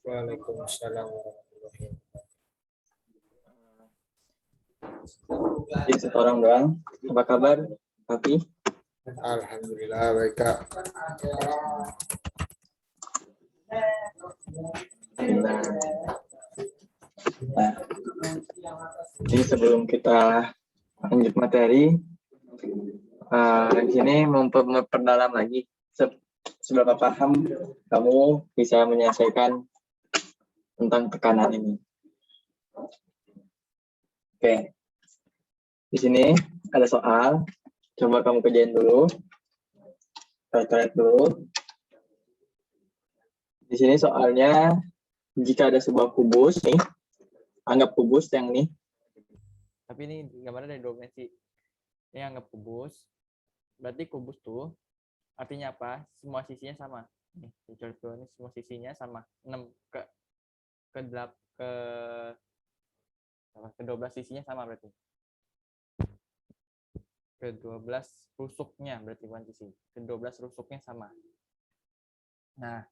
Waalaikumsalam warahmatullahi Jadi satu orang doang. Apa kabar, Papi? wabarakatuh. Alhamdulillah baik Kak. Nah, jadi sebelum kita lanjut materi, di sini memperdalam lagi seberapa paham kamu bisa menyelesaikan tentang tekanan ini. Oke, di sini ada soal. Coba kamu kerjain dulu, coret dulu. Di sini soalnya, jika ada sebuah kubus nih, anggap kubus yang nih. Tapi ini gambarnya dari 2 dimensi. Ini anggap kubus. Berarti kubus tuh artinya apa? Semua sisinya sama. Nih, coret dulu ini semua sisinya sama. 6 ke 12 sisinya sama berarti. Ke 12 rusuknya berarti bukan sisi. Ke 12 rusuknya sama. Nah,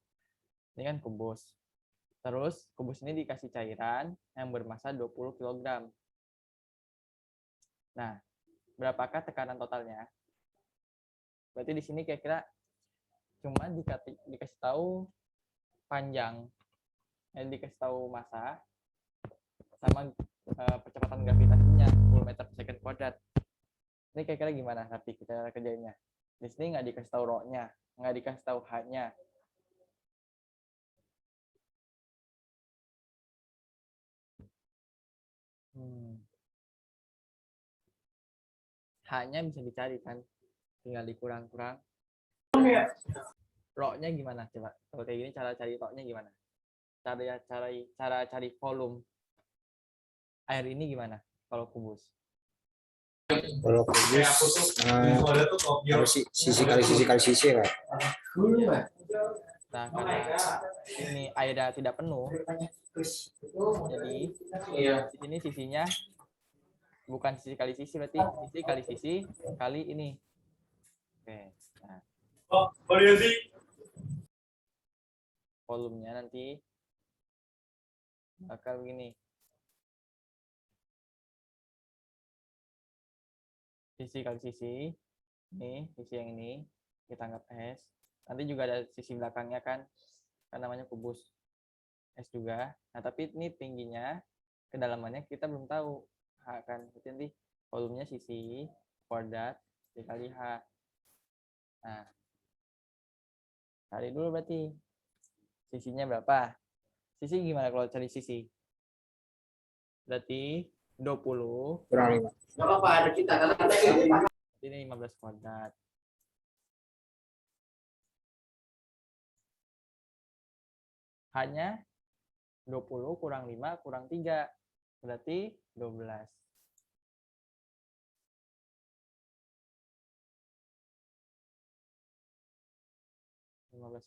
ini kan kubus. Terus kubus ini dikasih cairan yang bermassa 20 kg. Nah, berapakah tekanan totalnya? Berarti di sini kira-kira cuma dikasih tahu panjang, dikasih tahu massa sama percepatan gravitasinya 10 meter per second kuadrat. Ini kira-kira gimana nanti kita kerjainnya? Di sini nggak dikasih tahu rho-nya, nggak dikasih tahu h-nya. H-nya bisa dicari kan, tinggal dikurang-kurang. Rho-nya gimana coba? Kalau kayak gini cara cari rho-nya gimana? Cara cari volume air ini gimana kalau kubus? Kalau kubus harus sisi kali sisi Kak. Ya. Nah, karena ini airnya tidak penuh, jadi di sini sisinya bukan sisi kali sisi, berarti sisi kali sisi kali ini. Oke. Nah, volumenya nanti bakal begini. Sisi kali sisi, ini sisi yang ini kita anggap S. Nanti juga ada sisi belakangnya kan namanya kubus S juga. Nah, tapi ini tingginya, kedalamannya kita belum tahu. H kan, berarti nanti volumenya sisi kuadrat dikali H. Nah, cari dulu berarti sisinya berapa. Sisi gimana kalau cari sisi? Berarti 20 Kurang 5. ini 15 kuadrat. Hanya 20 kurang 5 kurang 3. Berarti 12.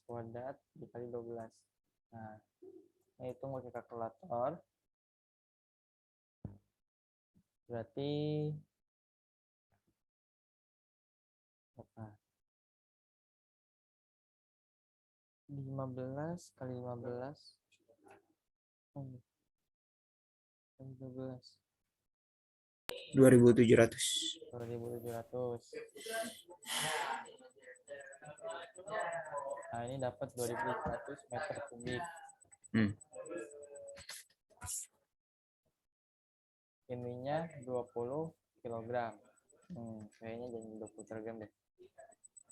Kuadrat dikali 12. Nah, ini hitung pakai kalkulator. Berarti apa? 15 kali 15 12 2.700. 2.700. Nah, ini dapat 2.700 meter kubik. Ininya 20 kg. Kayaknya jadi 20 kg deh.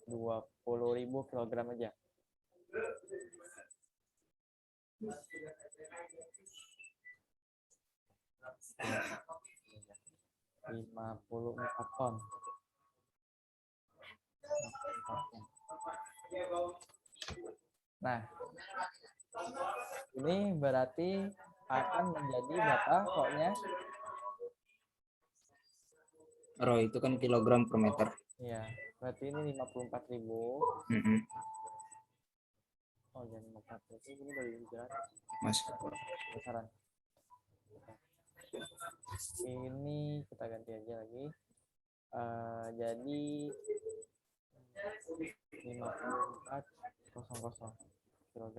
20.000 kg aja. Lima puluh 54 ton. Nah, ini berarti akan menjadi berapa rho-nya? Rho itu kan kilogram per meter. Iya, berarti ini 54.000. Oh, jadi 54.000 ini dari 700. Mas. Besaran. Ini kita ganti aja lagi. Jadi 54.000 kg.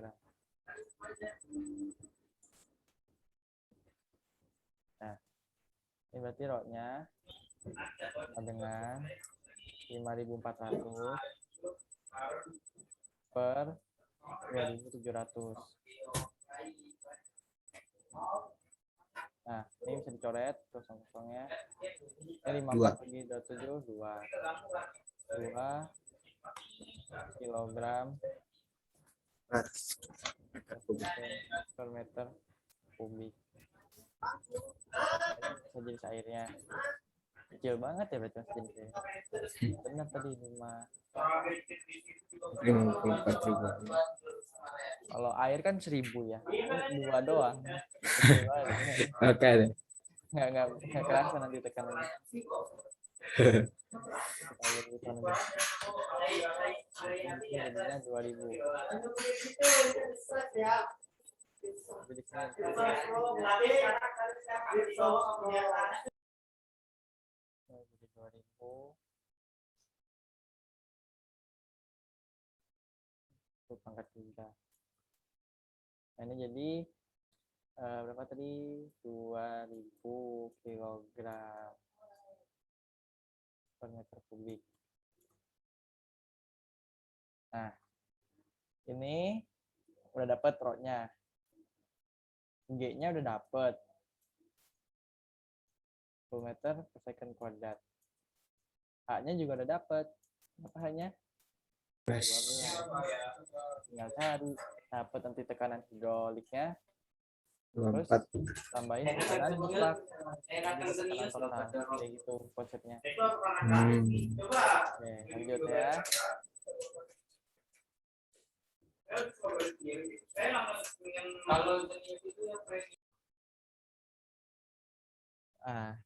Nah, ini berarti rho-nya sama dengan 5.400 per 2.700. Nah, ini bisa dicoret kosong-kosongnya. Ini 54 bagi 27, 2 kilogram per meter kubik. Bisa jadi airnya. Kecil banget ya berarti Mas jenisnya. Benar tadi 54.000. Kalau air kan 1.000 ya. Ini 2 doang. Kecil banget. Oke deh. Nggak kerasa nanti tekanannya. Kita lihat di sana. Ini jadinya 2.000. Jadi di sini jadi 2.000 untuk pangkat 3. Nah, ini jadi berapa tadi? 2.000 kilogram per meter kubik. Nah, ini udah dapat rho-nya. G-nya udah dapat. 10 meter per second kuadrat. H-nya juga udah dapat. Apa H-nya? 12. Tinggal cari. Dapat nanti tekanan hidroliknya. Terus 24. tambahin tekanan mutlak. Tekanan total. Kayak gitu konsepnya. Oke, lanjut ya.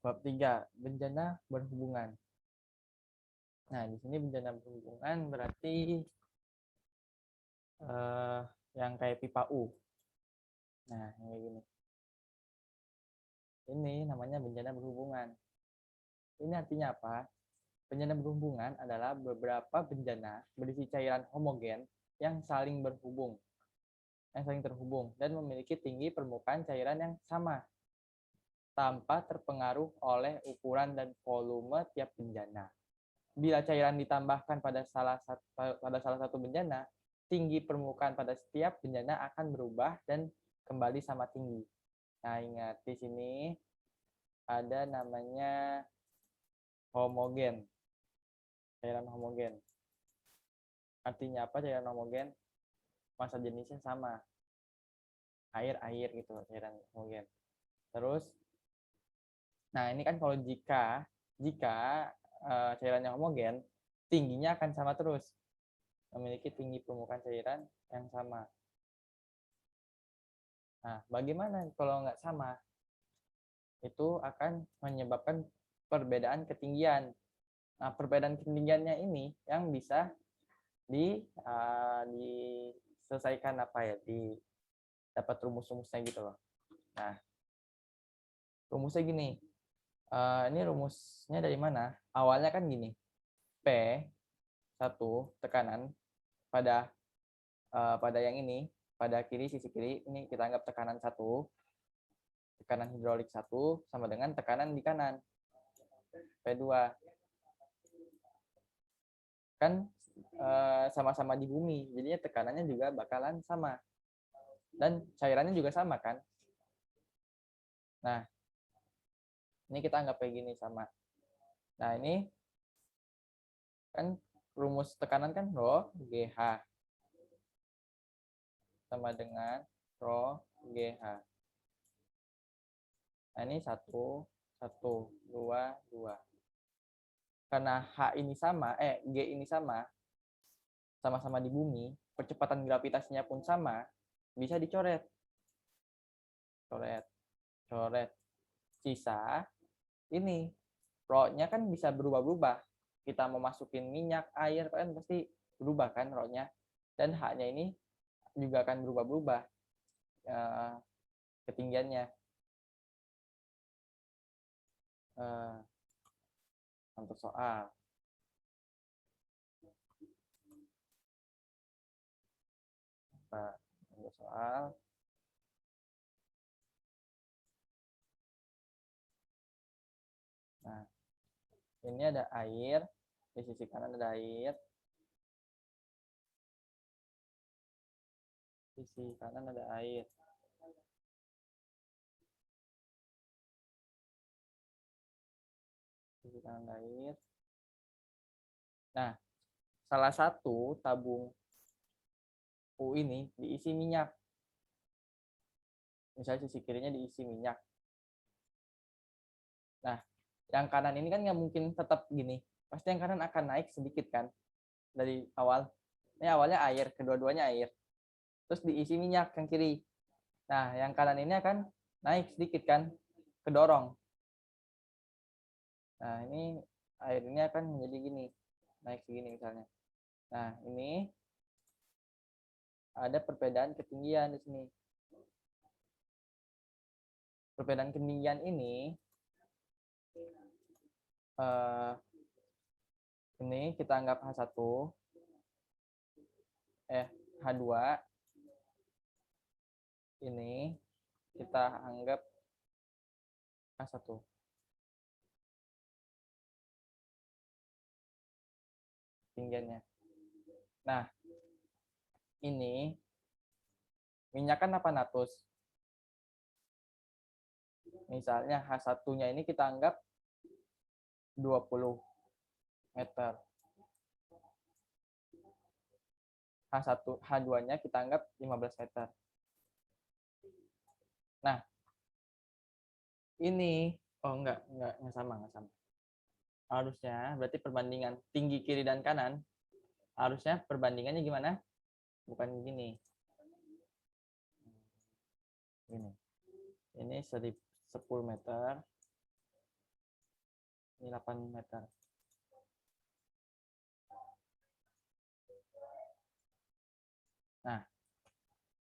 Bab 3, bencana berhubungan. Nah, di sini bencana berhubungan berarti yang kayak pipa U. Nah, yang kayak gini. Ini namanya bencana berhubungan. Ini artinya apa? Bencana berhubungan adalah beberapa bencana berisi cairan homogen yang saling berhubung, yang saling terhubung dan memiliki tinggi permukaan cairan yang sama tanpa terpengaruh oleh ukuran dan volume tiap bencana. Bila cairan ditambahkan pada salah satu bencana, tinggi permukaan pada setiap bencana akan berubah dan kembali sama tinggi. Nah, ingat di sini ada namanya homogen. Cairan homogen. Artinya apa cairan homogen? Massa jenisnya sama. Air gitu, cairan homogen. Terus nah, ini kan kalau jika cairannya homogen, tingginya akan sama terus. Memiliki tinggi permukaan cairan yang sama. Nah, bagaimana kalau nggak sama? Itu akan menyebabkan perbedaan ketinggian. Nah, perbedaan ketinggiannya ini yang bisa diselesaikan dapat rumus-rumusnya gitu loh. Nah, rumusnya gini. Ini rumusnya dari mana? Awalnya kan gini. P1 tekanan pada yang ini, pada kiri, sisi kiri, ini kita anggap tekanan 1, tekanan hidrolik 1 sama dengan tekanan di kanan, P2. Kan sama-sama di bumi, jadinya tekanannya juga bakalan sama. Dan cairannya juga sama kan? Nah, ini kita anggap kayak gini sama. Nah, ini kan rumus tekanan kan rho GH sama dengan rho GH. Nah, ini 1, 1, 2, 2. Karena H ini sama, G ini sama-sama di bumi, percepatan gravitasinya pun sama, bisa dicoret. Coret. Sisa ini, rho-nya kan bisa berubah-ubah. Kita mau masukin minyak, air, kan pasti berubah kan rho-nya. Dan H-nya ini juga akan berubah-ubah ketinggiannya. Contoh soal. ada soal. Nah, ini ada air, di sisi kanan ada air, sisi kanan ada air. Sisi kanan ada air. Nah, salah satu tabung U ini diisi minyak. Misalnya sisi kirinya diisi minyak. Nah, yang kanan ini kan nggak mungkin tetap gini. Pasti yang kanan akan naik sedikit kan dari awal. Ini awalnya air, kedua-duanya air. Terus diisi minyak yang kiri. Nah, yang kanan ini akan naik sedikit kan, kedorong. Nah, ini air ini akan menjadi gini, naik segini misalnya. Nah, ini ada perbedaan ketinggian di sini. Perbedaan ketinggian ini kita anggap H1, H2, ini kita anggap H1. Ketinggiannya. Nah, ini minyak kan 800. Misalnya H1-nya ini kita anggap 20 meter. H1, H2-nya kita anggap 15 meter. Nah, ini enggak sama. Harusnya berarti perbandingan tinggi kiri dan kanan harusnya perbandingannya gimana? Bukan gini. Gini. Ini 10 meter. Ini 8 meter. Nah,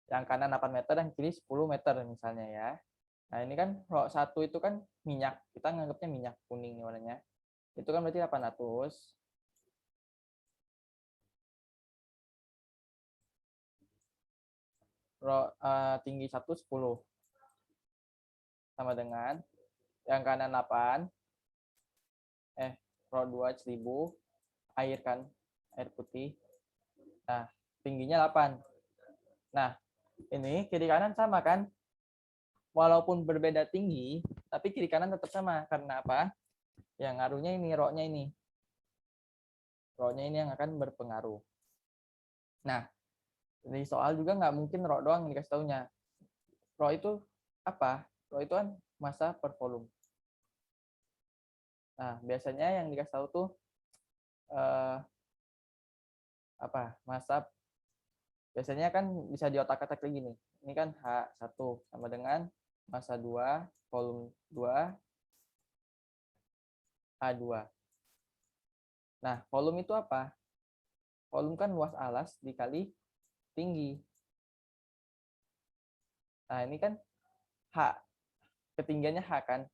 yang kanan 8 meter, yang kiri 10 meter misalnya ya. Nah, ini kan rho 1 itu kan minyak. Kita nganggapnya minyak kuning warnanya. Itu kan berarti 800. Tinggi 1 10. Sama dengan yang kanan 8. Rho 2 1000. Air kan, air putih. Nah, tingginya 8. Nah, ini kiri kanan sama kan? Walaupun berbeda tinggi, tapi kiri kanan tetap sama. Karena apa? Yang ngaruhnya ini, rho-nya ini. Rho-nya ini yang akan berpengaruh. Nah, di soal juga nggak mungkin rho doang yang dikasih taunya. Rho itu apa? Rho itu kan massa per volume. Nah, biasanya yang dikasih tahu tuh massa. Biasanya kan bisa diotak-atik kayak gini. Ini kan H1 sama dengan massa 2, volume 2, H2. Nah, volume itu apa? Volume kan luas alas dikali tinggi. Nah, ini kan H. Ketinggiannya H kan.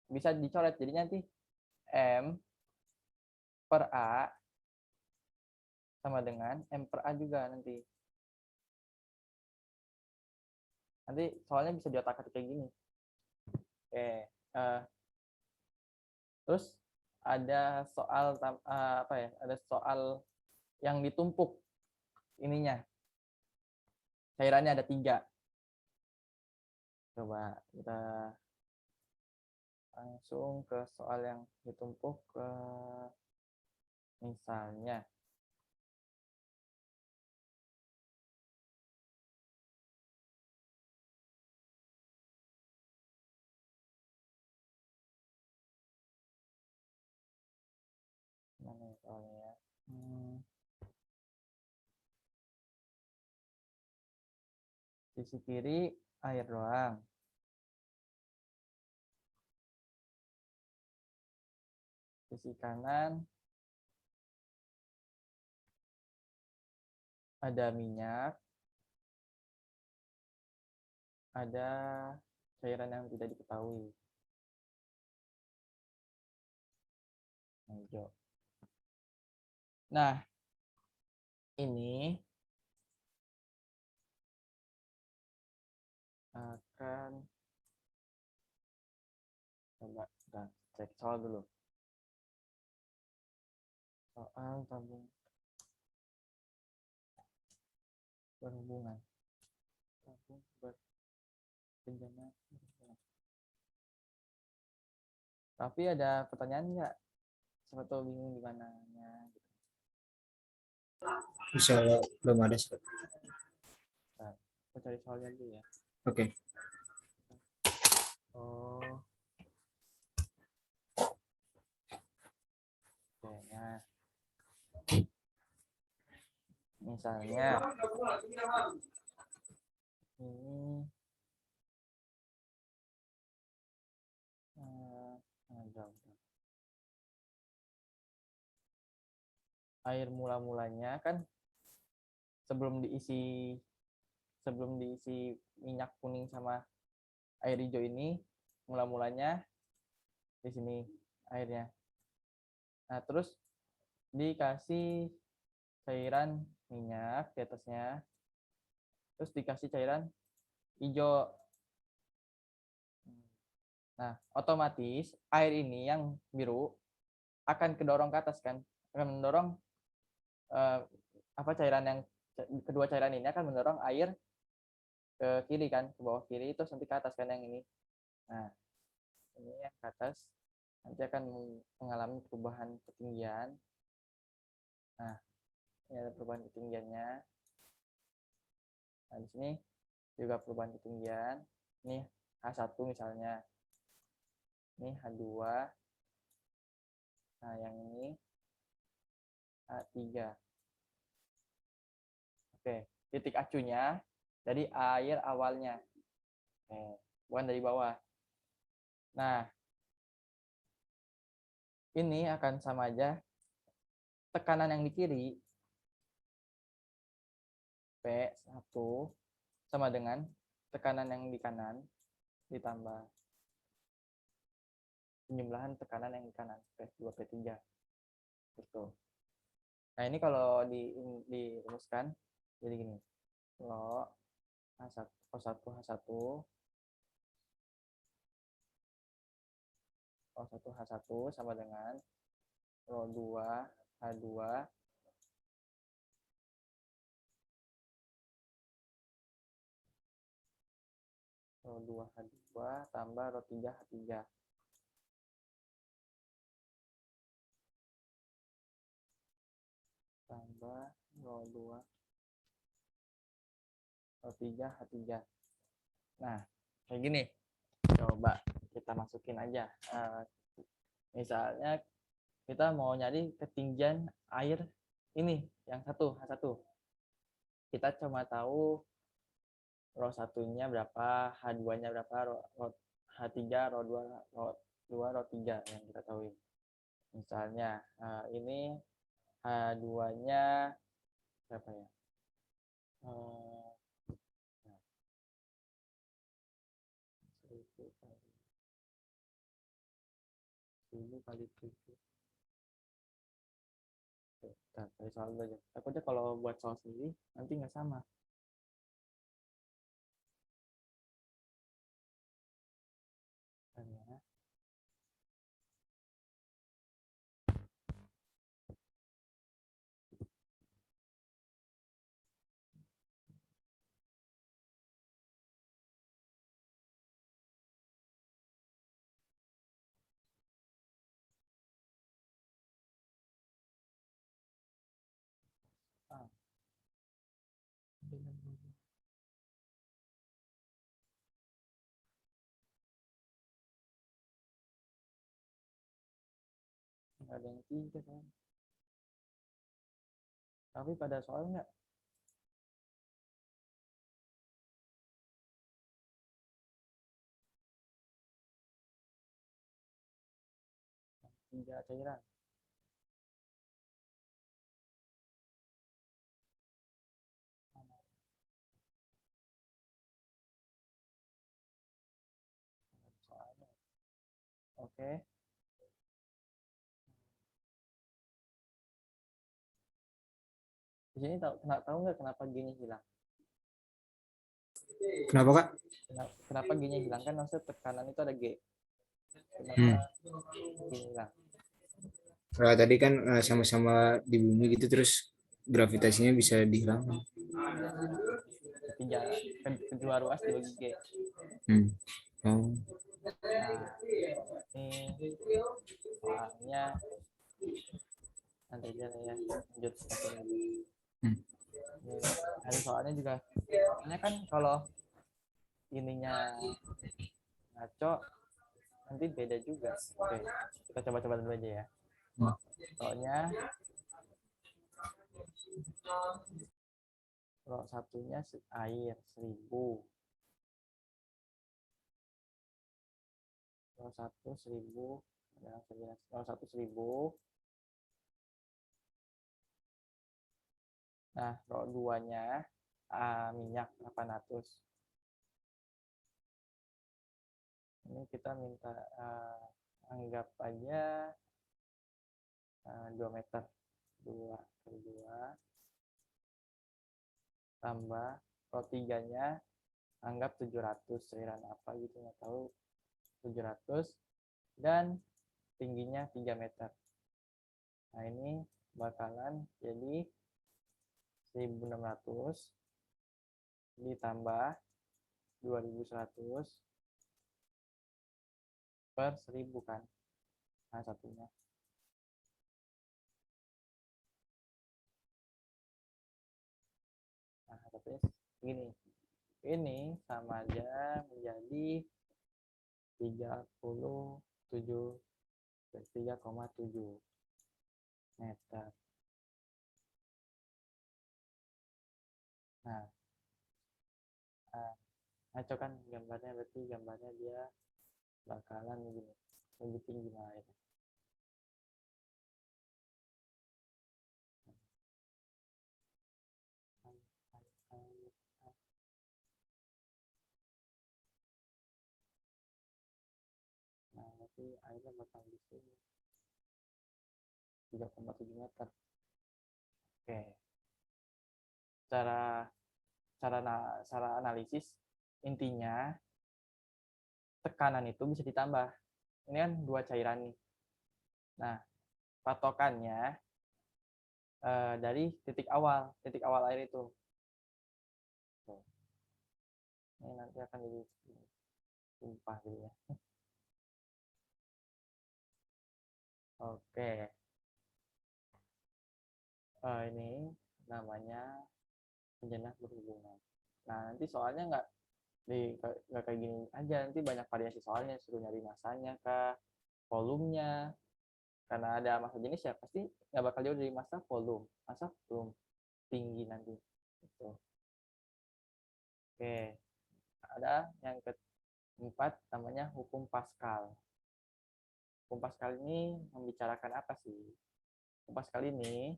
Bisa dicoret. Jadi nanti M per A sama dengan M per A juga nanti. Nanti soalnya bisa diotak-atik kayak gini. Oke. Terus ada soal Ada soal yang ditumpuk ininya. Cairannya ada 3. Coba kita langsung ke soal yang ditumpuk. Misalnya. Mana soalnya ya? Sisi kiri air doang. Sisi kanan ada minyak, ada cairan yang tidak diketahui. Hijau. Nah, ini akan coba kita cek soal dulu. Soal tabung berhubungan. Tabung berbenjana berhubungan. Tapi ada pertanyaan nggak? Siapa tahu bingung di mananya. Insya Allah belum ada. Sob. Aku cari soalnya dulu ya. Oke. Oh. Oke, nah. Misalnya ini udah. Air mula-mulanya kan sebelum diisi minyak kuning sama air hijau ini, mula-mulanya di sini airnya. Nah, terus dikasih cairan minyak di atasnya, terus dikasih cairan hijau. Nah, otomatis air ini yang biru akan kedorong ke atas kan, akan mendorong kedua cairan ini akan mendorong air ke kiri kan, ke bawah kiri, terus nanti ke atas kan yang ini. Nah, ini yang ke atas nanti akan mengalami perubahan ketinggian. Nah, ini ada perubahan ketinggiannya. Nah, di sini juga perubahan ketinggian. Ini H1 misalnya. Ini H2. Nah, yang ini H3. Oke, titik acunya dari air awalnya. Oke, bukan dari bawah. Nah, ini akan sama aja. Tekanan yang di kiri P1 sama dengan tekanan yang di kanan ditambah penjumlahan tekanan yang di kanan P2 P3 gitu. Nah, ini kalau dirumuskan jadi gini. Kalau O1 H1 sama dengan Rho2 H2 Rho2 H2 tambah Rho3 H3. Tambah Rho2 Rho3 H3. Nah, kayak gini. Coba kita masukin aja. Misalnya kita mau nyari ketinggian air ini yang H1. Kita cuma tahu Rho 1-nya berapa, H2-nya berapa, H3, Rho 2, Rho 3 yang kita tahu. Misalnya ini H2-nya berapa ya? Nah, 1000 kali 7. Kita cari soal dulu aja. Takutnya kalau buat soal sendiri nanti nggak sama. Ya. Ah. Nggak ada yang 3 kan. Tapi pada soal nggak? Tiga cairan. Soalnya. Oke. Di sini tahu nggak kenapa gini hilang? Kenapa Kak? Kenapa G-nya hilang? Kan maksudnya tekanan itu ada G. Kenapa Hmm. G-nya hilang? Nah, tadi kan sama-sama di bumi gitu terus gravitasinya bisa dihilangkan. Ketiga, kedua ruas dibagi G. Hmm. Oh. Nah, ini soalnya nanti aja lah ya, lanjut satu lagi. Hmm. Ini ada soalnya juga. Soalnya kan kalau ininya ngaco, nanti beda juga. Oke, kita coba-coba dulu aja ya. Hmm. Soalnya kalau satunya air 1000, kalau satu 1000, kalau satu 1000. Nah, kalau duanya minyak 800. Ini kita minta anggap aja 2 meter. 2 kali 2 tambah, kalau tiganya anggap 700, cairan apa gitu nggak tahu, 700, dan tingginya 3 meter. Nah, ini bakalan jadi 1600 ditambah 2100 per 1000 kan. Nah, satunya. Nah, satunya gini. Ini sama aja menjadi 3,7 meter. Nah, ngaco kan gambarnya, berarti gambarnya dia bakalan begini, lebih tinggi malah itu. Nah, berarti airnya bakal di sini 3,7 meter. Oke, cara cara analisis intinya tekanan itu bisa ditambah. Ini kan dua cairan nih. Nah, patokannya dari titik awal air itu. Tuh. Ini nanti akan jadi tumpah gitu ya. Oke, ini namanya penjenah berhubungan. Nah, nanti soalnya nggak kayak gini aja, nanti banyak variasi soalnya, suruh nyari masanya kah, volumenya, karena ada massa jenis ya pasti nggak bakal jauh dari massa volume tinggi nanti gitu. Oke, ada yang keempat namanya hukum Pascal. Hukum Pascal ini membicarakan apa sih? Hukum Pascal ini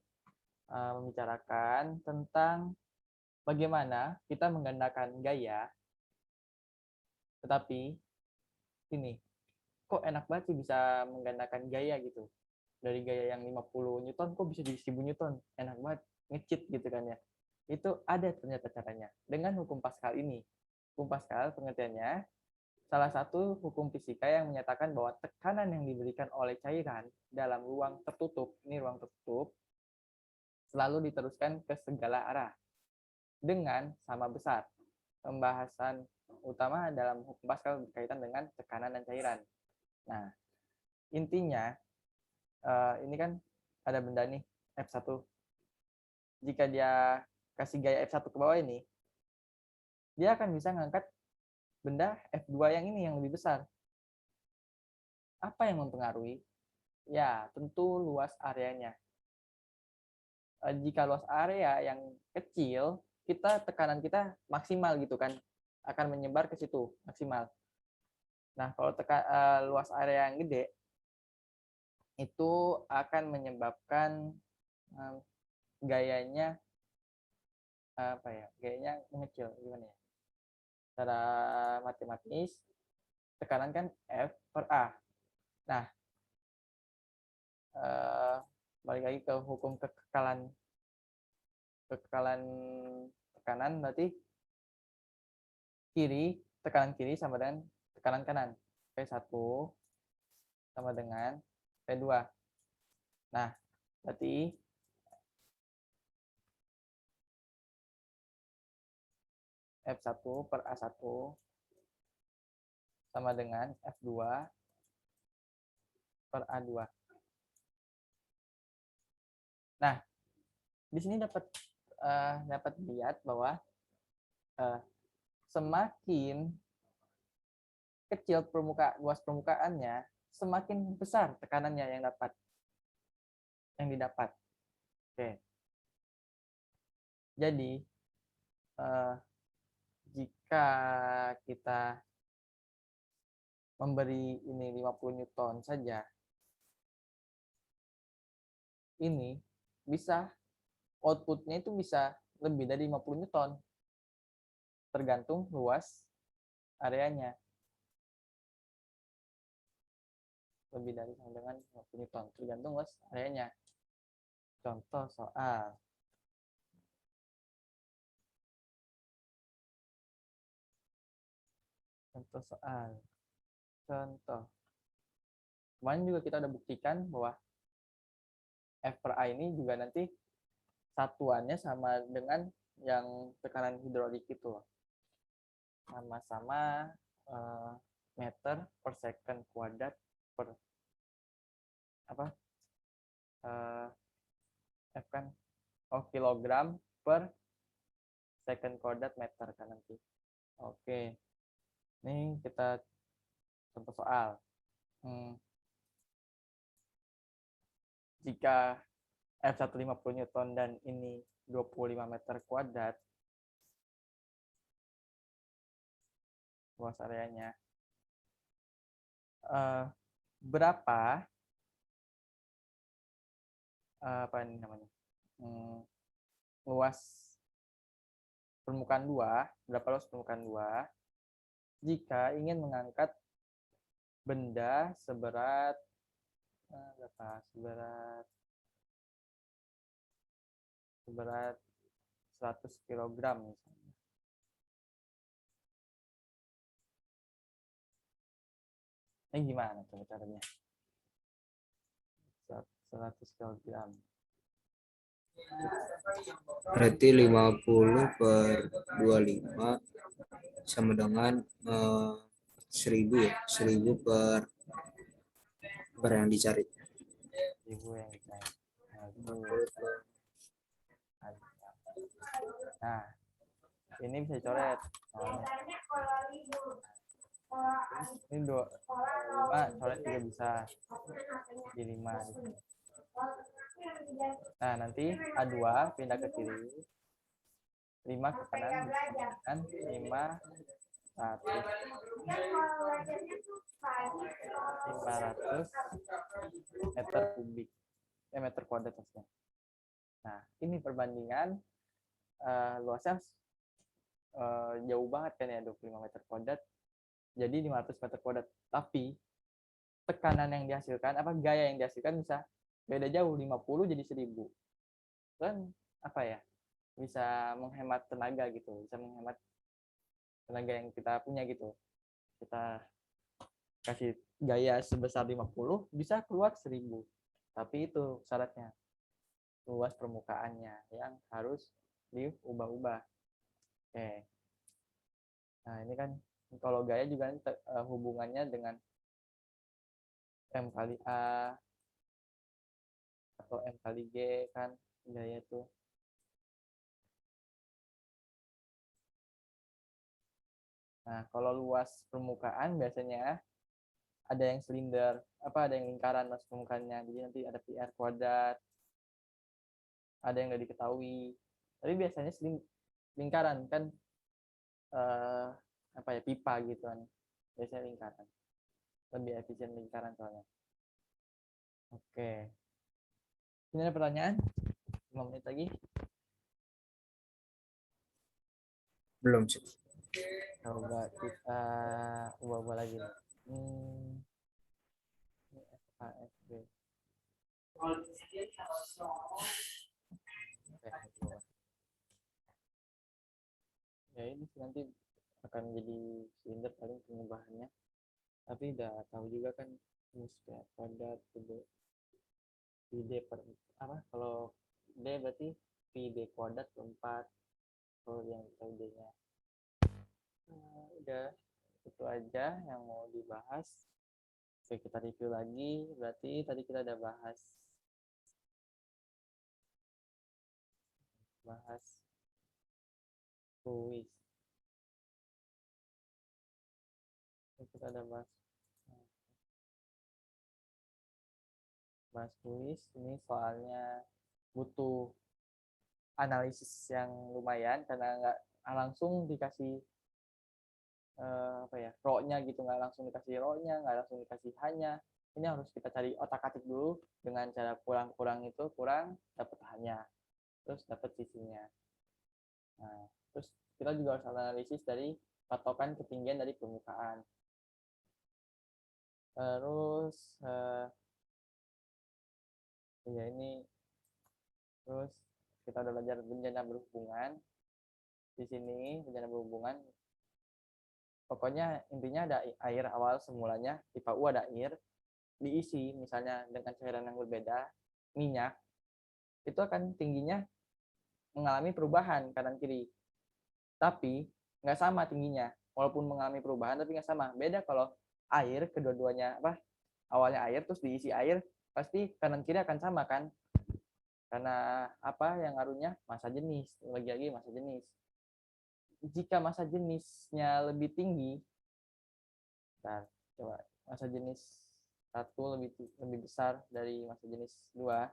membicarakan tentang bagaimana kita menggandakan gaya, tetapi ini kok enak banget sih bisa menggandakan gaya gitu. Dari gaya yang 50 Newton kok bisa jadi 1000 Newton. Enak banget, nge-cheat gitu kan ya. Itu ada ternyata caranya dengan hukum Pascal ini. Hukum Pascal pengertiannya salah satu hukum fisika yang menyatakan bahwa tekanan yang diberikan oleh cairan dalam ruang tertutup, ini ruang tertutup, selalu diteruskan ke segala arah dengan sama besar. Pembahasan utama dalam hukum Pascal berkaitan dengan tekanan dan cairan. Nah, intinya ini kan ada benda nih F1. Jika dia kasih gaya F1 ke bawah ini, dia akan bisa ngangkat benda F2 yang ini yang lebih besar. Apa yang mempengaruhi? Ya, tentu luas areanya. Jika luas area yang kecil, tekanan kita maksimal gitu kan, akan menyebar ke situ maksimal. Nah, kalau luas area yang gede, itu akan menyebabkan gayanya apa ya? Gayanya mengecil gimana ya? Secara matematis, tekanan kan F per A. Nah, balik lagi ke hukum kekekalan tekanan, berarti tekanan kiri sama dengan tekanan kanan. P1 sama dengan P2. Nah, berarti F1 per A1 sama dengan F2 per A2. Nah, di sini dapat lihat bahwa semakin kecil luas permukaannya, semakin besar tekanannya yang didapat. Oke. Jadi jika kita memberi ini 50 Newton saja, ini bisa outputnya itu bisa lebih dari 50 Newton, tergantung luas areanya. Lebih dari sama dengan 50 Newton, tergantung luas areanya. Contoh soal. Contoh. Kemarin juga kita udah buktikan bahwa F per A ini juga nanti satuannya sama dengan yang tekanan hidrolik itu. Sama-sama meter per second kuadrat per F kan kilogram per second kuadrat meter kan nanti. Oke. Ini kita contoh soal. Jika F1 50 Newton dan ini 25 meter kuadrat luas areanya, berapa luas permukaan 2, berapa luas permukaan 2 jika ingin mengangkat benda seberat 100 kg misalnya. Ini gimana coba caranya? 100 kg. Berarti 50 per 25 sama dengan 1000 ya. 1000 per yang dicari. 1000 yang dicari. Nah, ini bisa dicoret. Ini 5 coret juga bisa. Di 5. Nah, nanti A2 pindah ke kiri. 5 ke kanan dengan 500 meter kubik. Meter kuadrat maksudnya. Nah, ini perbandingan luasnya jauh banget kan ya, 25 meter kuadrat. Jadi 500 meter kuadrat. Tapi tekanan yang dihasilkan, gaya yang dihasilkan bisa beda jauh, 50 jadi 1000. Kan bisa menghemat tenaga gitu, bisa menghemat tenaga yang kita punya gitu. Kita kasih gaya sebesar 50 bisa keluar 1000. Tapi itu syaratnya, luas permukaannya yang harus diubah-ubah. Oke. Nah, ini kan kalau gaya juga hubungannya dengan M kali A atau M kali G kan gaya itu. Nah, kalau luas permukaan biasanya ada yang silinder, ada yang lingkaran luas permukaannya. Jadi nanti ada PR kuadrat, ada yang nggak diketahui. Tapi biasanya lingkaran kan pipa gitu kan. Biasanya lingkaran. Lebih efisien lingkaran soalnya. Oke. Ini ada pertanyaan? 5 menit lagi. Belum sih. Coba kita ubah-ubah lagi. FASB. Ya ini nanti akan jadi silinder paling pengubahannya, tapi udah tahu juga kan rumus kayak kuadrat PD per apa, kalau D berarti PD kuadrat per 4 kalau yang tahu D-nya. Udah itu aja yang mau dibahas. Oke, kita review lagi. Berarti tadi kita udah bahas kuis. Kita udah bahas kuis. Ini soalnya butuh analisis yang lumayan karena nggak langsung dikasih apa ya, row-nya gitu, nggak langsung dikasih row-nya, nggak langsung dikasih hanya. Ini harus kita cari otak-atik dulu dengan cara kurang dapat hanya, terus dapat sisinya. Nah, terus kita juga harus analisis dari patokan ketinggian dari permukaan. Terus ya ini, terus kita udah belajar bencana berhubungan. Di sini bencana berhubungan, pokoknya intinya ada air awal semulanya, IPA U ada air, diisi misalnya dengan cairan yang berbeda, minyak, itu akan tingginya mengalami perubahan kanan kiri. Tapi nggak sama tingginya, walaupun mengalami perubahan tapi nggak sama. Beda kalau air, kedua-duanya apa, awalnya air terus diisi air, pasti kanan kiri akan sama kan, karena apa yang ngaruhnya massa jenis, lagi-lagi massa jenis. Jika massa jenisnya lebih tinggi, nah, coba massa jenis 1 lebih besar dari massa jenis 2,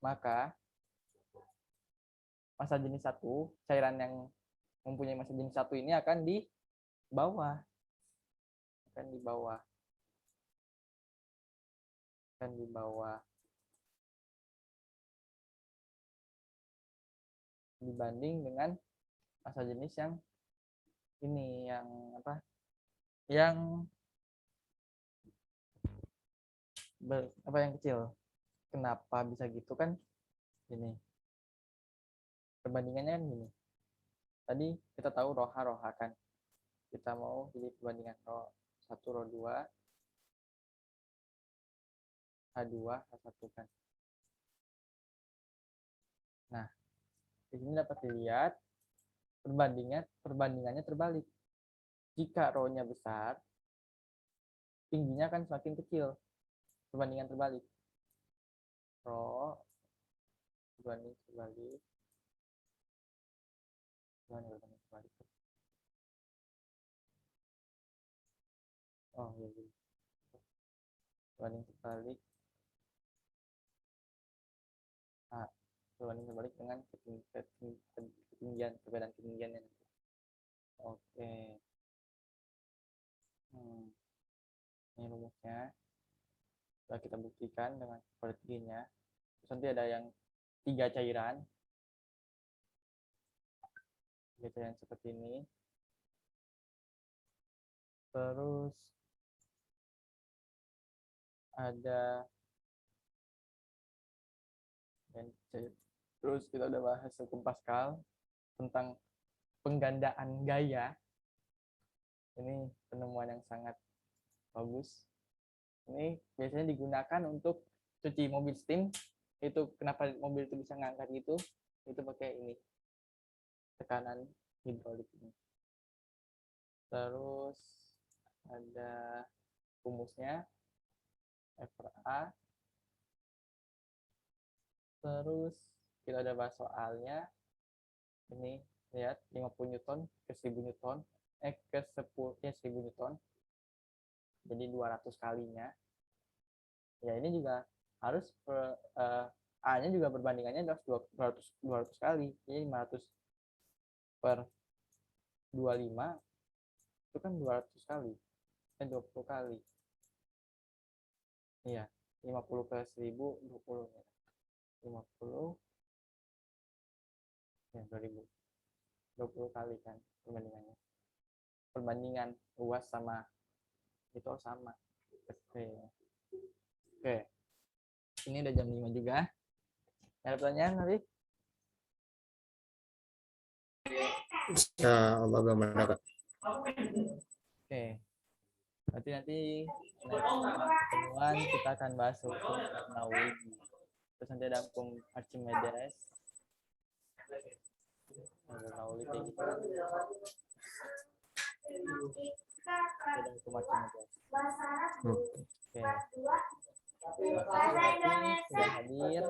maka massa jenis 1, cairan yang mempunyai massa jenis 1 ini akan di bawah. Dibanding dengan massa jenis yang ini, yang apa? Yang yang kecil. Kenapa bisa gitu kan? Gini. Perbandingannya kan gini. Tadi kita tahu roha kan. Kita mau jadi perbandingan roh 1, roh 2, H2, H1 kan. Nah, di sini dapat dilihat perbandingannya terbalik. Jika row-nya besar, tingginya akan semakin kecil. Perbandingan terbalik. Row berbanding terbalik. Oh, iya. Berbanding terbalik. Nah, berbanding terbalik dengan ketinggian, perbedaan ketinggiannya. Oke. Ini rumusnya. Setelah kita buktikan dengan sepertinya. Terus nanti ada yang 3 cairan. 3 cairan seperti ini. Terus ada terus kita udah bahas hukum Pascal tentang penggandaan gaya. Ini penemuan yang sangat bagus. Ini biasanya digunakan untuk cuci mobil steam. Itu kenapa mobil itu bisa ngangkat gitu? Itu pakai ini, tekanan hidrolik ini. Terus ada rumusnya FA. Terus kita ada bahas soalnya. Ini lihat 50 Newton ke 1000 Newton, ke 1000 Newton. Jadi 200 kalinya. Ya ini juga harus A-nya juga perbandingannya adalah 200 kali. Jadi 500 per 25 itu kan 200 kali. 20 kali. Iya, 50 ke 1000, 20. 50 ya 2000. 20 kali kan perbandingannya. Perbandingan luas sama itu sama. Oke. Ini udah jam 5 juga. Ada pertanyaan nanti? Insya Allah bagaimana Kak? Oke. Berarti nanti next pertemuan kita akan bahas hukum Bernoulli. Terus nanti ada hukum Archimedes. Bernoulli kayak gitu. Ada hukum Archimedes. Oke. Terima kasih sudah hadir.